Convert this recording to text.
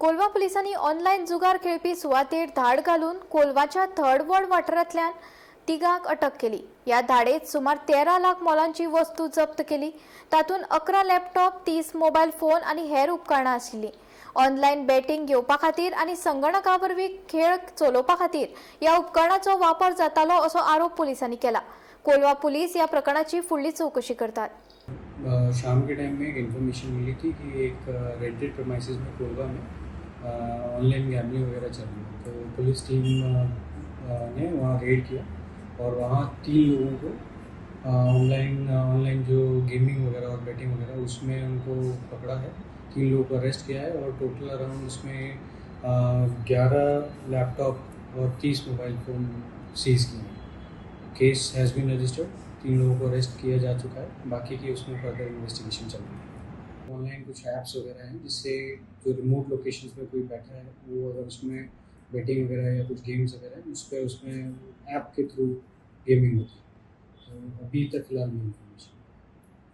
कोलवा पुलिसांनी ऑनलायन जुगार खेळपी सुवातेर धाड घालून कोलवाच्या धडवड वाठारांतल्यान तिगांक अटक केली। या धाडेत सुमार 13 लाख मोलांची वस्तू जप्त केली। तातूंत 11 लॅपटॉप, 30 मोबायल फोन आनी हेर उपकरणां आशिल्लीं। ऑनलायन बॅटिंग घेवपा खातीर आनी संगणका वरवीं खेळ चलोवपा खातीर ह्या उपकरणांचो वापर जातालो असो आरोप पुलिसांनी केला। कोलवा पुलिस ह्या प्रकरणाची फुडली चौकशी करतात। शाम के टाइम में एक इन्फॉर्मेशन मिली थी कि एक रेंटेड प्रमाइसेस में कोलवा में ऑनलाइन गैम्बलिंग वगैरह चल रही है। तो पुलिस टीम ने वहाँ रेड किया और वहाँ 3 लोगों को ऑनलाइन जो गेमिंग वगैरह और बैटिंग वगैरह उसमें उनको पकड़ा है। 3 लोगों को अरेस्ट किया है और टोटल अराउंड उसमें 11 लैपटॉप और 30 मोबाइल फ़ोन सीज़ किए हैं। Case has been registered. 3 लोगों को अरेस्ट किया जा चुका है, बाकी की उसमें फर्दर इन्वेस्टिगेशन चल रही है। ऑनलाइन कुछ ऐप्स वगैरह हैं जिससे जो रिमोट लोकेशंस में कोई बैठा है वो अगर उसमें बैटिंग वगैरह या कुछ गेम्स वगैरह है उसमें ऐप के थ्रू गेमिंग होती है। तो अभी तक फिलहाल नहीं।